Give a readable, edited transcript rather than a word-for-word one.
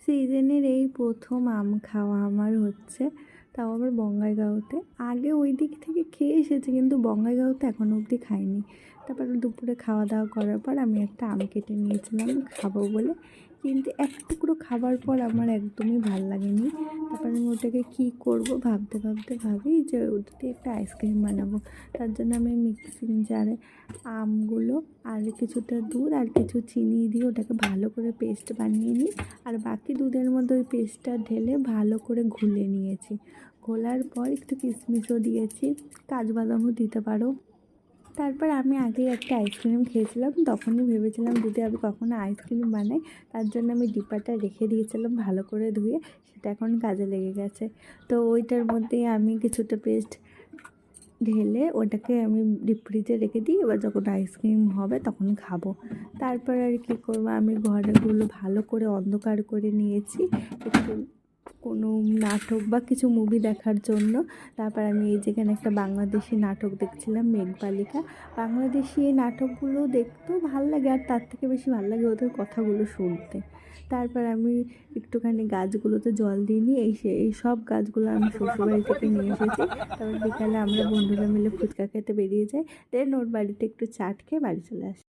সিজনের এই প্রথম আম খাওয়া আমার হচ্ছে, তাও আবার বঙ্গাইগাঁওতে। আগে ওই দিক থেকে খেয়ে এসেছি, কিন্তু বঙ্গাইগাঁওতে এখনও অবধি খাইনি। তারপরে দুপুরে খাওয়া দাওয়া করার পর আমি একটা আম কেটে নিয়েছিলাম খাবো বলে, কিন্তু এক টুকরো খাবার পর আমার একদমই ভাল লাগেনি। তারপর আমি ওটাকে কী করব ভাবতে ভাবতে ভাবি যে ওটা দিয়ে একটা আইসক্রিম বানাবো। তার জন্য আমি মিক্সিং জারে আমগুলো আর কিছুটা দুধ আর কিছু চিনি দিয়ে ওটাকে ভালো করে পেস্ট বানিয়ে নিই, আর বাকি দুধের মধ্যে ওই পেস্টটা ঢেলে ভালো করে ঘুলে নিয়েছি। ঘোলার পর একটু কিশমিশও দিয়েছি, কাজু বাদামও দিতে পারো। তারপর আমি আগেই একটা আইসক্রিম খেয়েছিলাম, তখনই ভেবেছিলাম যদি আমি কখনো আইসক্রিম বানাই, তার জন্য আমি ডিব্বাটা রেখে দিয়েছিলাম ভালো করে ধুয়ে, সেটা এখন কাজে লেগে গেছে। তো ওইটার মধ্যেই আমি কিছুটা পেস্ট ঢেলে ওটাকে আমি ডিপ ফ্রিজে রেখে দিই, এবার যখন আইসক্রিম হবে তখন খাবো। তারপর আর কী করবো, আমি ঘরগুলো ভালো করে অন্ধকার করে নিয়েছি একটু কোনো নাটক বা কিছু মুভি দেখার জন্য। তারপর আমি এই যেখানে একটা বাংলাদেশি নাটক দেখছিলাম, মেঘবালিকা। বাংলাদেশি এই নাটকগুলো দেখতেও ভালো লাগে, আর তার থেকে বেশি ভালো লাগে ওদের কথাগুলো শুনতে। তারপর আমি একটুখানি গাছগুলোতে জল দিয়ে নিই, এই সব গাছগুলো আমি শ্বশুরবাড়ি থেকে নিয়ে এসেছি। তারপর বিকালে আমরা বন্ধুরা মিলে ফুচকা খেতে বেরিয়ে যাই, দেন ওর বাড়িতে একটু চাট খেয়ে বাড়ি চলে আসি।